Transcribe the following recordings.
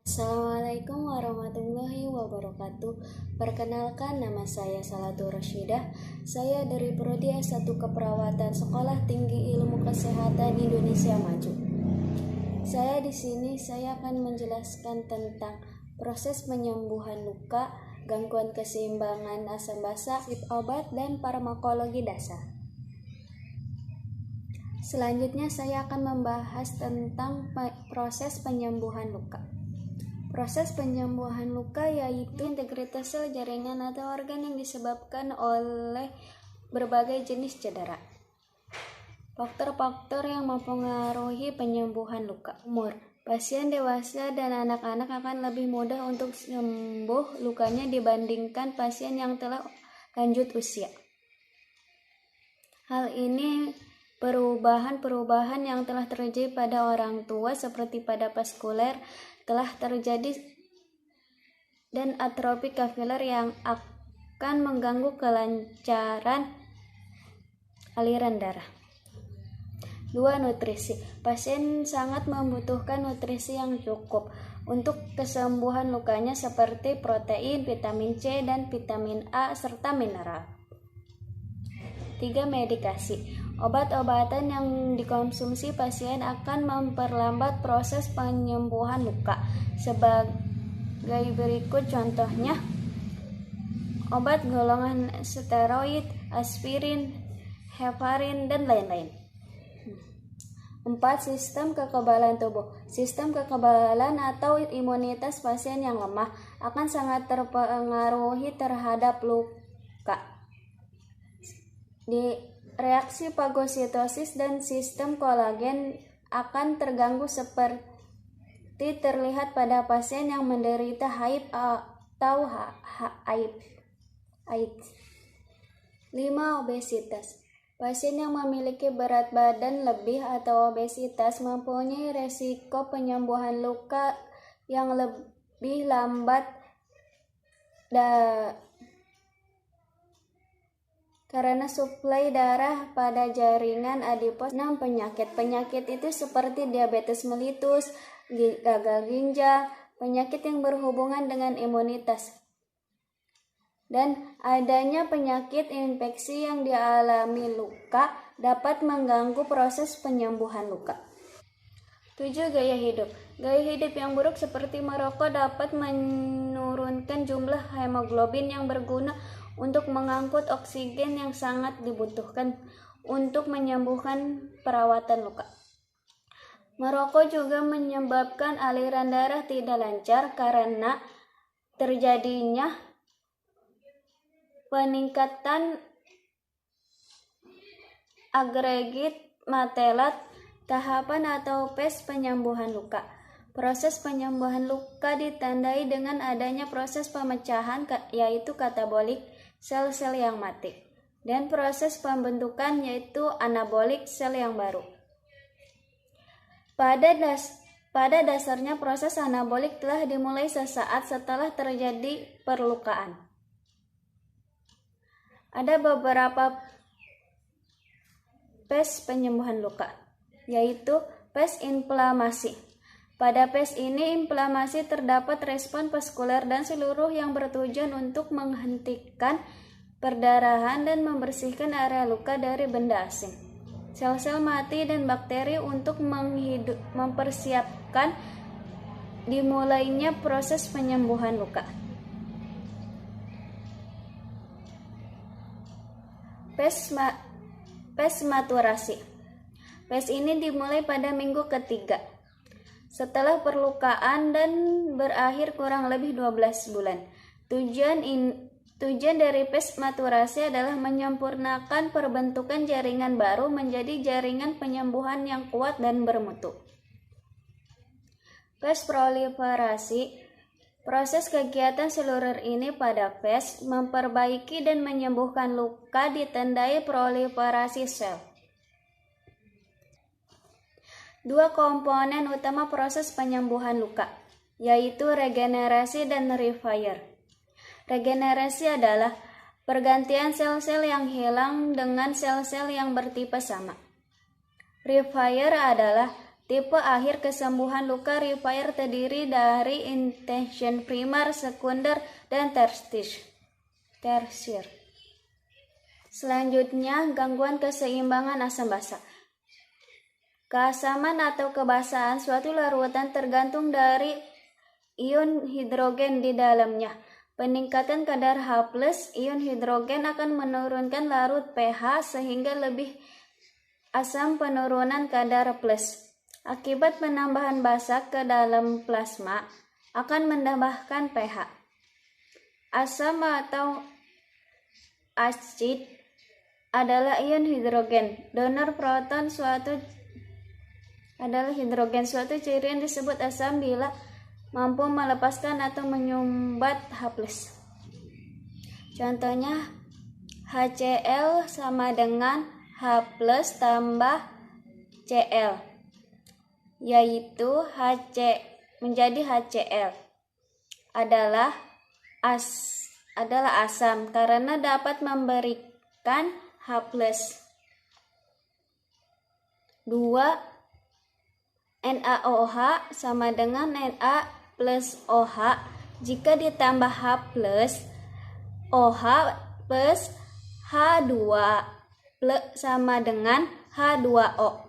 Assalamualaikum warahmatullahi wabarakatuh. Perkenalkan, nama saya Salatul Rasyidah. Saya dari Prodi S1 Keperawatan Sekolah Tinggi Ilmu Kesehatan Indonesia Maju. Saya akan menjelaskan tentang proses penyembuhan luka, gangguan keseimbangan asam basa, obat, dan farmakologi dasar. Selanjutnya saya akan membahas tentang proses penyembuhan luka. Proses penyembuhan luka yaitu integritas sel, jaringan, atau organ yang disebabkan oleh berbagai jenis cedera. Faktor-faktor yang mempengaruhi penyembuhan luka. Umur. Pasien dewasa dan anak-anak akan lebih mudah untuk sembuh lukanya dibandingkan pasien yang telah lanjut usia. Hal ini perubahan yang telah terjadi pada orang tua seperti pada vaskuler telah terjadi dan atrofi kapiler yang akan mengganggu kelancaran aliran darah. 2. Nutrisi. Pasien sangat membutuhkan nutrisi yang cukup untuk kesembuhan lukanya seperti protein, vitamin C, dan vitamin A, serta mineral. 3. Medikasi. Obat-obatan yang dikonsumsi pasien akan memperlambat proses penyembuhan luka. Sebagai berikut contohnya: obat golongan steroid, aspirin, heparin, dan lain-lain. 4. Sistem kekebalan tubuh. Sistem kekebalan atau imunitas pasien yang lemah akan sangat terpengaruhi terhadap luka. Reaksi fagositosis dan sistem kolagen akan terganggu seperti terlihat pada pasien yang menderita HIV atau AIDS. 5. Obesitas. Pasien yang memiliki berat badan lebih atau obesitas mempunyai resiko penyembuhan luka yang lebih lambat karena suplai darah pada jaringan adipos. 6. Penyakit itu seperti diabetes mellitus, gagal ginjal, penyakit yang berhubungan dengan imunitas, dan adanya penyakit infeksi yang dialami luka dapat mengganggu proses penyembuhan luka. 7. Gaya hidup. Gaya hidup yang buruk seperti merokok dapat menurunkan jumlah hemoglobin yang berguna untuk mengangkut oksigen yang sangat dibutuhkan untuk menyembuhkan perawatan luka. Merokok juga menyebabkan aliran darah tidak lancar karena terjadinya peningkatan agregat matelat. Tahapan atau phase penyembuhan luka. Proses penyembuhan luka ditandai dengan adanya proses pemecahan yaitu katabolik sel-sel yang mati, dan proses pembentukan yaitu anabolik sel yang baru. Pada dasarnya proses anabolik telah dimulai sesaat setelah terjadi perlukaan. Ada beberapa phase penyembuhan luka, yaitu phase inflamasi. Pada phase ini inflamasi terdapat respon vaskuler dan seluruh yang bertujuan untuk menghentikan perdarahan dan membersihkan area luka dari benda asing, sel-sel mati, dan bakteri untuk mempersiapkan dimulainya proses penyembuhan luka. Phase maturasi. Phase ini dimulai pada minggu ketiga setelah perlukaan dan berakhir kurang lebih 12 bulan. Tujuan dari phase maturasi adalah menyempurnakan perbentukan jaringan baru menjadi jaringan penyembuhan yang kuat dan bermutu. Phase proliferasi. Proses kegiatan seluler ini pada phase memperbaiki dan menyembuhkan luka ditandai proliferasi sel. 2 komponen utama proses penyembuhan luka, yaitu regenerasi dan repair. Regenerasi adalah pergantian sel-sel yang hilang dengan sel-sel yang bertipe sama. Repair adalah Tipe akhir kesembuhan luka repair terdiri dari intention primer, sekunder, dan tersier. Selanjutnya, gangguan keseimbangan asam basa. Keasaman atau kebasahan suatu larutan tergantung dari ion hidrogen di dalamnya. Peningkatan kadar H+, ion hidrogen akan menurunkan larut pH sehingga lebih asam penurunan kadar plus. Akibat penambahan basa ke dalam plasma akan menambahkan pH. Asam atau asid adalah ion hidrogen. Donor proton suatu ciri yang disebut asam bila mampu melepaskan atau menyumbat H+. Contohnya HCl sama dengan H+ tambah Cl, yaitu menjadi HCl adalah asam karena dapat memberikan H+. 2. NaOH sama dengan Na plus OH. Jika ditambah H+, OH plus H2 sama dengan H2O.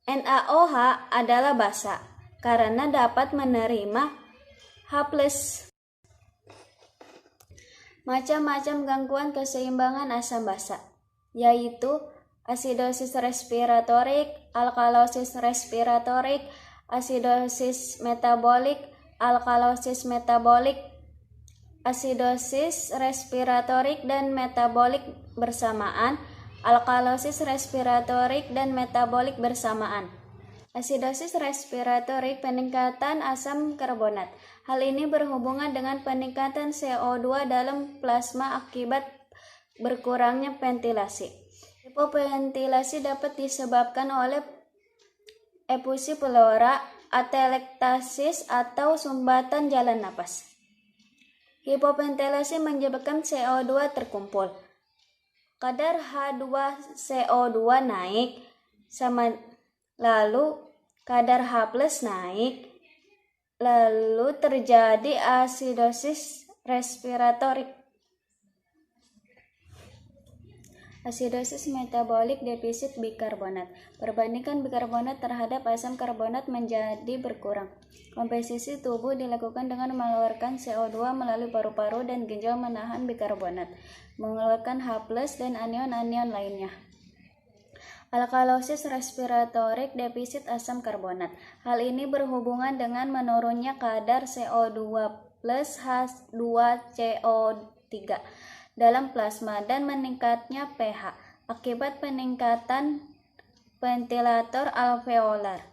NaOH adalah basa karena dapat menerima H+. Macam-macam gangguan keseimbangan asam basa, yaitu asidosis respiratorik, alkalosis respiratorik, asidosis metabolik, alkalosis metabolik, asidosis respiratorik dan metabolik bersamaan, alkalosis respiratorik dan metabolik bersamaan. Asidosis respiratorik, peningkatan asam karbonat. Hal ini berhubungan dengan peningkatan CO2 dalam plasma akibat berkurangnya ventilasi. Hipoventilasi dapat disebabkan oleh efusi pleura, atelektasis, atau sumbatan jalan napas. Hipoventilasi menyebabkan CO2 terkumpul. Kadar H2CO2 naik, lalu kadar H+ naik, lalu terjadi asidosis respiratorik. Asidosis metabolik defisit bikarbonat. Perbandingan bikarbonat terhadap asam karbonat menjadi berkurang. Komposisi tubuh dilakukan dengan mengeluarkan CO2 melalui paru-paru dan ginjal menahan bikarbonat, mengeluarkan H+ dan anion-anion lainnya. Alkalosis respiratorik defisit asam karbonat. Hal ini berhubungan dengan menurunnya kadar CO2 plus H2CO3 dalam plasma dan meningkatnya pH akibat peningkatan ventilator alveolar.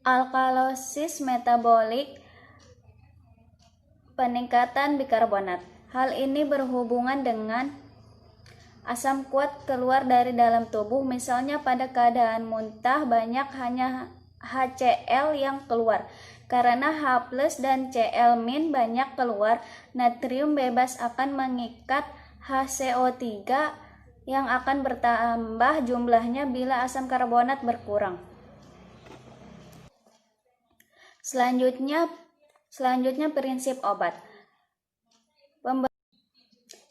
Alkalosis metabolik, peningkatan bikarbonat. Hal ini berhubungan dengan asam kuat keluar dari dalam tubuh, misalnya pada keadaan muntah banyak hanya HCl yang keluar. Karena H+ dan Cl- banyak keluar, natrium bebas akan mengikat HCO3 yang akan bertambah jumlahnya bila asam karbonat berkurang. Selanjutnya prinsip obat.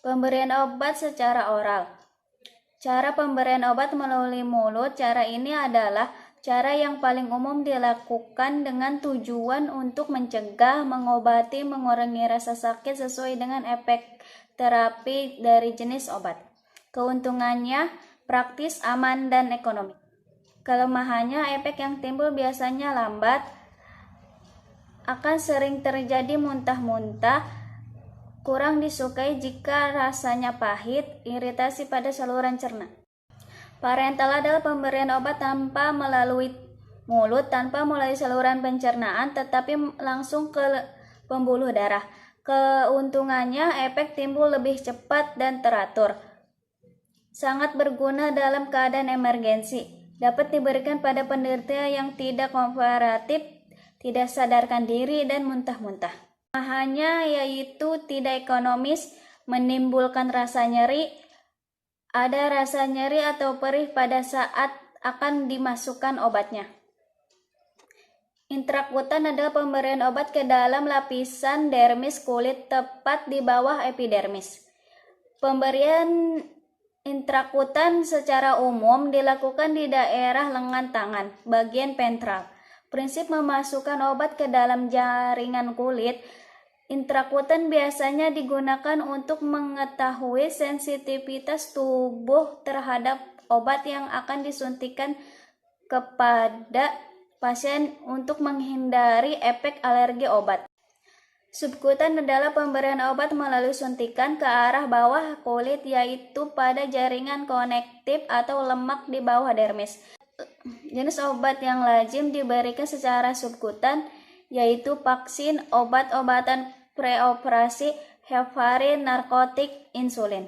Pemberian obat secara oral. Cara pemberian obat melalui mulut. Cara ini adalah cara yang paling umum dilakukan dengan tujuan untuk mencegah, mengobati, mengurangi rasa sakit sesuai dengan efek terapi dari jenis obat. Keuntungannya praktis, aman, dan ekonomi. Kelemahannya, efek yang timbul biasanya lambat, akan sering terjadi muntah-muntah, kurang disukai jika rasanya pahit, iritasi pada saluran cerna. Parenteral adalah pemberian obat tanpa melalui mulut, tanpa melalui saluran pencernaan, tetapi langsung ke pembuluh darah. Keuntungannya, efek timbul lebih cepat dan teratur. Sangat berguna dalam keadaan emergensi. Dapat diberikan pada penderita yang tidak kooperatif, tidak sadarkan diri, dan muntah-muntah. Kelemahannya yaitu tidak ekonomis, menimbulkan rasa nyeri. Ada rasa nyeri atau perih pada saat akan dimasukkan obatnya. Intrakutan adalah pemberian obat ke dalam lapisan dermis kulit tepat di bawah epidermis. Pemberian intrakutan secara umum dilakukan di daerah lengan tangan, bagian ventral. Prinsip memasukkan obat ke dalam jaringan kulit. Intrakutan biasanya digunakan untuk mengetahui sensitivitas tubuh terhadap obat yang akan disuntikan kepada pasien untuk menghindari efek alergi obat. Subkutan adalah pemberian obat melalui suntikan ke arah bawah kulit, yaitu pada jaringan konektif atau lemak di bawah dermis. Jenis obat yang lazim diberikan secara subkutan yaitu vaksin, obat-obatan preoperasi, heparin, narkotik, insulin.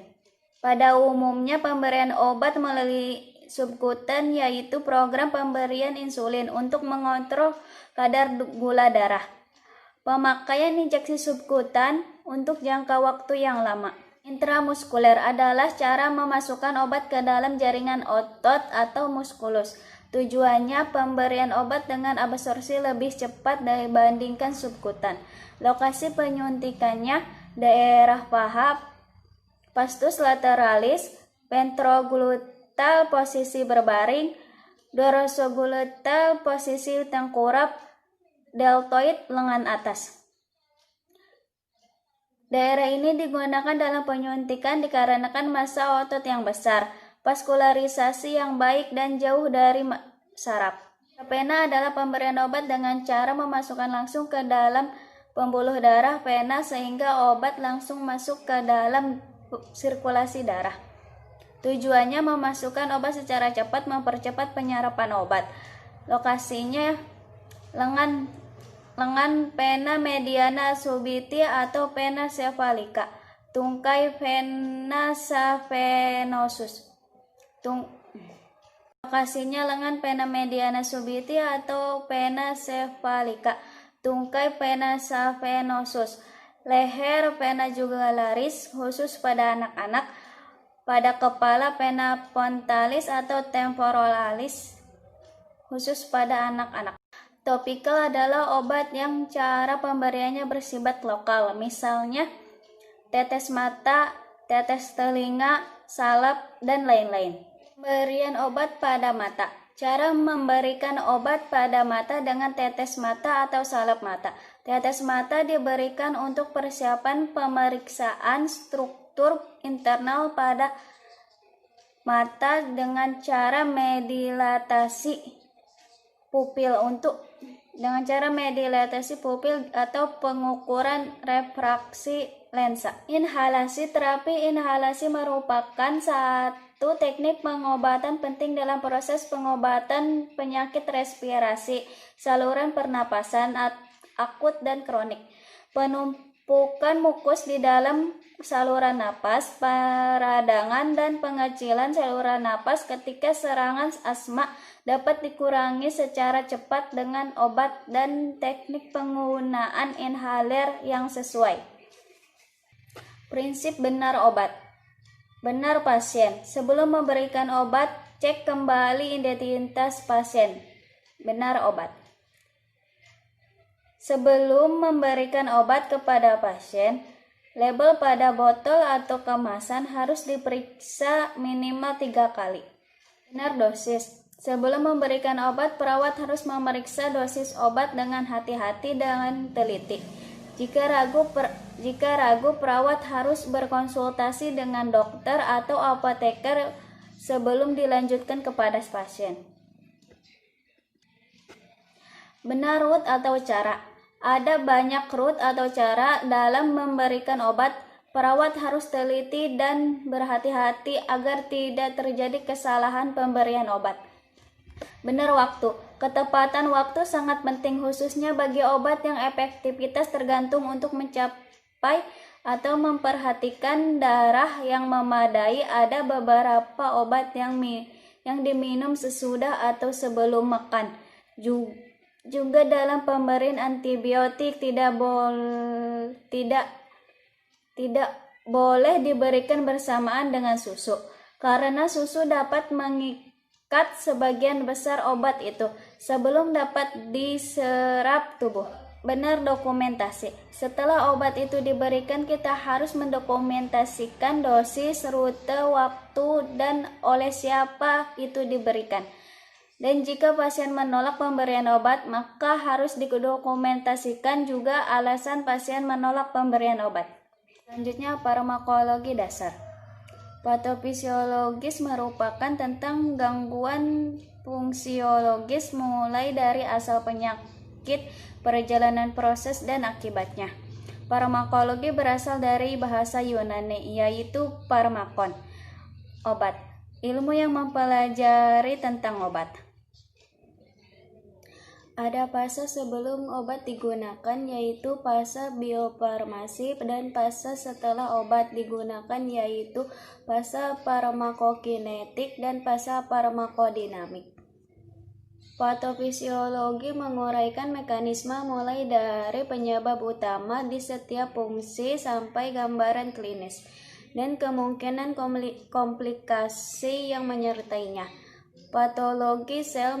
Pada umumnya pemberian obat melalui subkutan yaitu program pemberian insulin untuk mengontrol kadar gula darah. Pemakaian injeksi subkutan untuk jangka waktu yang lama. Intramuskuler adalah cara memasukkan obat ke dalam jaringan otot atau muskulus. Tujuannya pemberian obat dengan absorpsi lebih cepat dibandingkan subkutan. Lokasi penyuntikannya daerah paha, vastus lateralis, ventrogluteal posisi berbaring, dorsogluteal posisi tengkurap, deltoid lengan atas. Daerah ini digunakan dalam penyuntikan dikarenakan massa otot yang besar, vaskularisasi yang baik dan jauh dari saraf. Vena adalah pemberian obat dengan cara memasukkan langsung ke dalam pembuluh darah vena sehingga obat langsung masuk ke dalam sirkulasi darah. Tujuannya memasukkan obat secara cepat, mempercepat penyerapan obat. Lokasinya lengan vena mediana subiti atau vena cephalica, tungkai vena savenosus. Lokasinya lengan vena mediana subiti atau vena cephalica, tungkai vena savenosus. Leher vena jugularis khusus pada anak-anak. Pada kepala vena frontalis atau temporalis khusus pada anak-anak. Topikal adalah obat yang cara pemberiannya bersifat lokal, misalnya tetes mata, tetes telinga, salep, dan lain-lain. Pemberian obat pada mata. Cara memberikan obat pada mata dengan tetes mata atau salep mata. Tetes mata diberikan untuk persiapan pemeriksaan struktur internal pada mata dengan cara medilatasi pupil atau pengukuran refraksi lensa. Inhalasi. Terapi inhalasi merupakan satu teknik pengobatan penting dalam proses pengobatan penyakit respirasi, saluran pernapasan akut dan kronik. Penumpukan mukus di dalam saluran napas, peradangan, dan pengecilan saluran napas ketika serangan asma dapat dikurangi secara cepat dengan obat dan teknik penggunaan inhaler yang sesuai. Prinsip benar obat. Benar pasien. Sebelum memberikan obat, cek kembali identitas pasien. Benar obat. Sebelum memberikan obat kepada pasien, label pada botol atau kemasan harus diperiksa minimal 3 kali. Benar dosis. Sebelum memberikan obat, perawat harus memeriksa dosis obat dengan hati-hati dan teliti. Jika ragu, perawat harus berkonsultasi dengan dokter atau apoteker sebelum dilanjutkan kepada pasien. Benar rute atau cara. Ada banyak rute atau cara dalam memberikan obat. Perawat harus teliti dan berhati-hati agar tidak terjadi kesalahan pemberian obat. Benar waktu. Ketepatan waktu sangat penting khususnya bagi obat yang efektivitas tergantung untuk mencapai atau memperhatikan darah yang memadai. Ada beberapa obat yang diminum sesudah atau sebelum makan. Juga dalam pemberian antibiotik tidak boleh diberikan bersamaan dengan susu karena susu dapat sebagian besar obat itu sebelum dapat diserap tubuh. Benar dokumentasi. Setelah obat itu diberikan, kita harus mendokumentasikan dosis, rute, waktu, dan oleh siapa itu diberikan. Dan jika pasien menolak pemberian obat, maka harus didokumentasikan juga alasan pasien menolak pemberian obat. Selanjutnya, farmakologi dasar. Patofisiologis merupakan tentang gangguan fungsiologis mulai dari asal penyakit, perjalanan proses, dan akibatnya. Farmakologi berasal dari bahasa Yunani, yaitu farmakon, obat, ilmu yang mempelajari tentang obat. Ada fase sebelum obat digunakan, yaitu fase biofarmasi, dan fase setelah obat digunakan, yaitu fase farmakokinetik dan fase farmakodinamik. Patofisiologi menguraikan mekanisme mulai dari penyebab utama di setiap fungsi sampai gambaran klinis dan kemungkinan komplikasi yang menyertainya. Patologi sel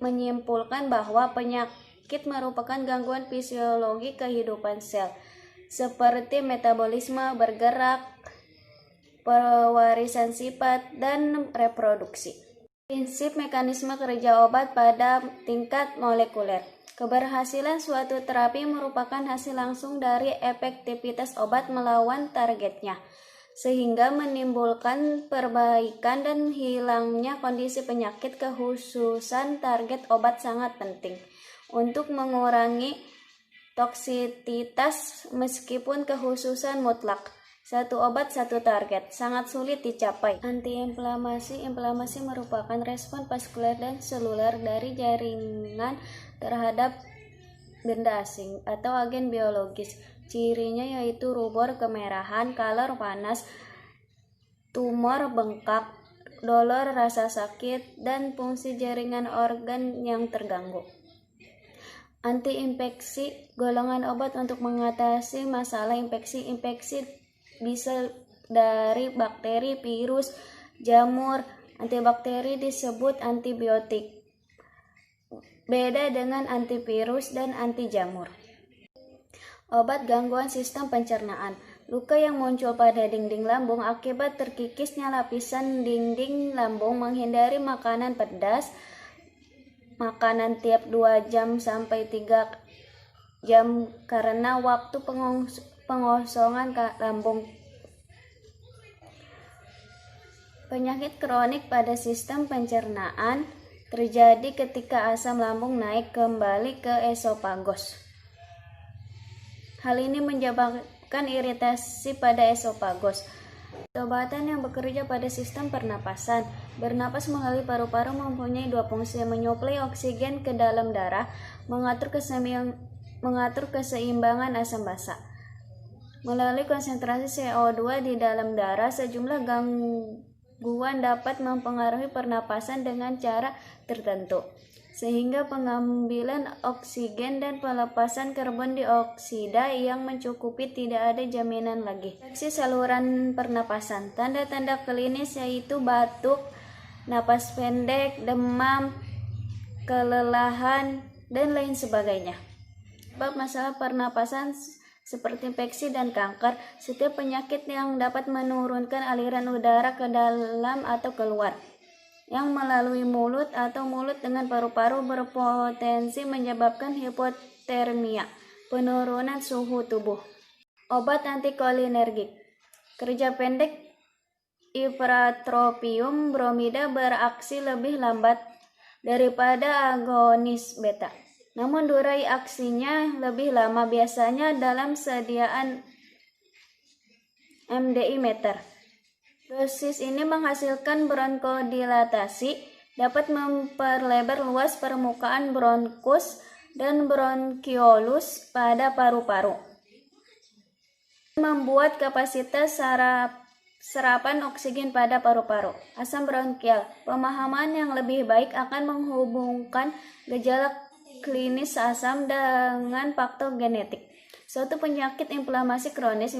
menyimpulkan bahwa penyakit merupakan gangguan fisiologi kehidupan sel, seperti metabolisme, bergerak, pewarisan sifat, dan reproduksi. Prinsip mekanisme kerja obat pada tingkat molekuler. Keberhasilan suatu terapi merupakan hasil langsung dari efektivitas obat melawan targetnya, sehingga menimbulkan perbaikan dan hilangnya kondisi penyakit. Kekhususan target obat sangat penting untuk mengurangi toksisitas, meskipun kekhususan mutlak satu obat satu target sangat sulit dicapai. Antiinflamasi. Inflamasi merupakan respon vaskuler dan seluler dari jaringan terhadap benda asing atau agen biologis. Cirinya yaitu rubor, kemerahan, kalor, panas, tumor, bengkak, dolor, rasa sakit, dan fungsi jaringan organ yang terganggu. Antiinfeksi. Golongan obat untuk mengatasi masalah infeksi. Infeksi bisa dari bakteri, virus, jamur. Antibakteri disebut antibiotik. Beda dengan antivirus dan anti jamur. Obat gangguan sistem pencernaan. Luka yang muncul pada dinding lambung akibat terkikisnya lapisan dinding lambung. Menghindari makanan pedas. Makanan tiap 2 jam sampai 3 jam karena waktu pengosongan lambung. Penyakit kronik pada sistem pencernaan terjadi ketika asam lambung naik kembali ke esophagus. Hal ini menyebabkan iritasi pada esophagus. Obatan yang bekerja pada sistem pernapasan. Bernapas melalui paru-paru mempunyai 2 fungsi: menyuplai oksigen ke dalam darah, mengatur keseimbangan asam basa. Melalui konsentrasi CO2 di dalam darah, sejumlah gangguan dapat mempengaruhi pernapasan dengan cara tertentu, sehingga pengambilan oksigen dan pelepasan karbon dioksida yang mencukupi tidak ada jaminan lagi. Infeksi saluran pernapasan. Tanda-tanda klinis yaitu batuk, napas pendek, demam, kelelahan, dan lain sebagainya. Sebab masalah pernapasan seperti infeksi dan kanker. Setiap penyakit yang dapat menurunkan aliran udara ke dalam atau keluar, yang melalui mulut atau mulut dengan paru-paru, berpotensi menyebabkan hipotermia, penurunan suhu tubuh. Obat antikolinergik. Kerja pendek. Ipratropium bromida beraksi lebih lambat daripada agonis beta, namun durasi aksinya lebih lama, biasanya dalam sediaan mdI meter. Dosis ini menghasilkan bronkodilатasi, dapat memperlebar luas permukaan bronkus dan bronkiolus pada paru-paru, membuat kapasitas serapan oksigen pada paru-paru. Asam bronkial. Pemahaman yang lebih baik akan menghubungkan gejala klinis asam dengan faktor genetik. Suatu penyakit inflamasi kronis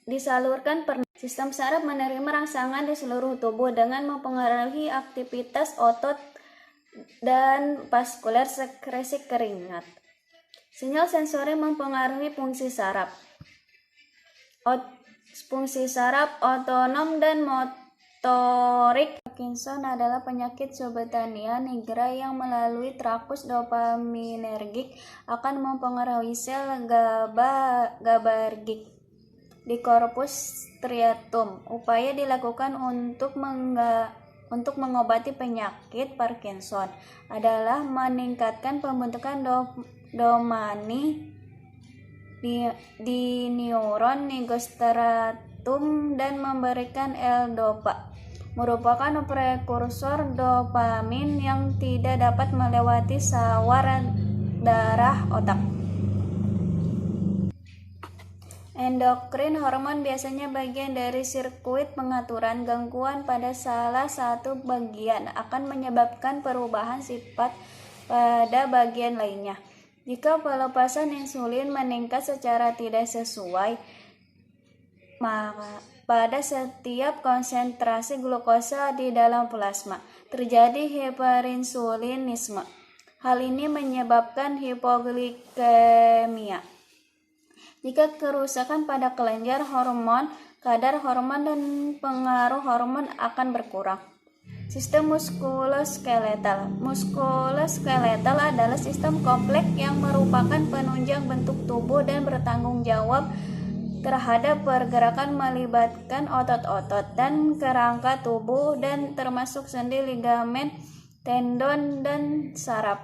disalurkan sistem saraf menerima rangsangan di seluruh tubuh dengan mempengaruhi aktivitas otot dan vaskuler sekresi keringat. Sinyal sensori mempengaruhi fungsi saraf. Fungsi saraf otonom dan motorik. Parkinson adalah penyakit subtania nigra yang melalui trakus dopaminergik akan mempengaruhi sel GABAergic di corpus striatum. Upaya dilakukan untuk mengobati penyakit Parkinson adalah meningkatkan pembentukan dopamine di neuron nigrostriatum dan memberikan L-dopa, merupakan prekursor dopamin yang tidak dapat melewati saluran darah otak. Endokrin hormon biasanya bagian dari sirkuit pengaturan. Gangguan pada salah satu bagian akan menyebabkan perubahan sifat pada bagian lainnya. Jika pelepasan insulin meningkat secara tidak sesuai, maka pada setiap konsentrasi glukosa di dalam plasma terjadi hiperinsulinisme. Hal ini menyebabkan hipoglikemia. Jika kerusakan pada kelenjar hormon, kadar hormon dan pengaruh hormon akan berkurang. Sistem muskuloskeletal. Muskuloskeletal adalah sistem kompleks yang merupakan penunjang bentuk tubuh dan bertanggung jawab terhadap pergerakan melibatkan otot-otot dan kerangka tubuh dan termasuk sendi, ligamen, tendon, dan saraf.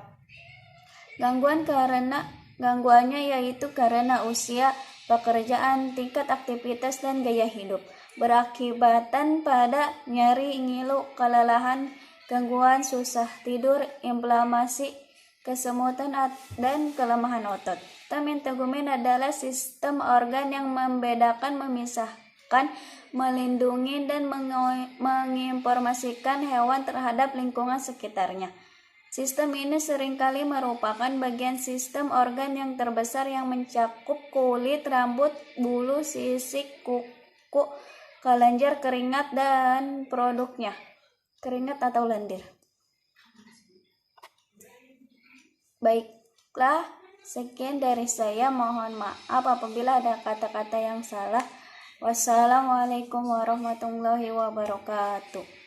Gangguannya yaitu karena usia, pekerjaan, tingkat aktivitas, dan gaya hidup, berakibatan pada nyeri, ngilu, kelelahan, gangguan susah tidur, inflamasi, kesemutan, dan kelemahan otot. Tegumen adalah sistem organ yang membedakan, memisahkan, melindungi, dan menginformasikan hewan terhadap lingkungan sekitarnya. Sistem ini seringkali merupakan bagian sistem organ yang terbesar yang mencakup kulit, rambut, bulu, sisik, kuku, kelenjar, keringat, dan produknya, keringat atau lendir. Baiklah, sekian dari saya. Mohon maaf apabila ada kata-kata yang salah. Wassalamualaikum warahmatullahi wabarakatuh.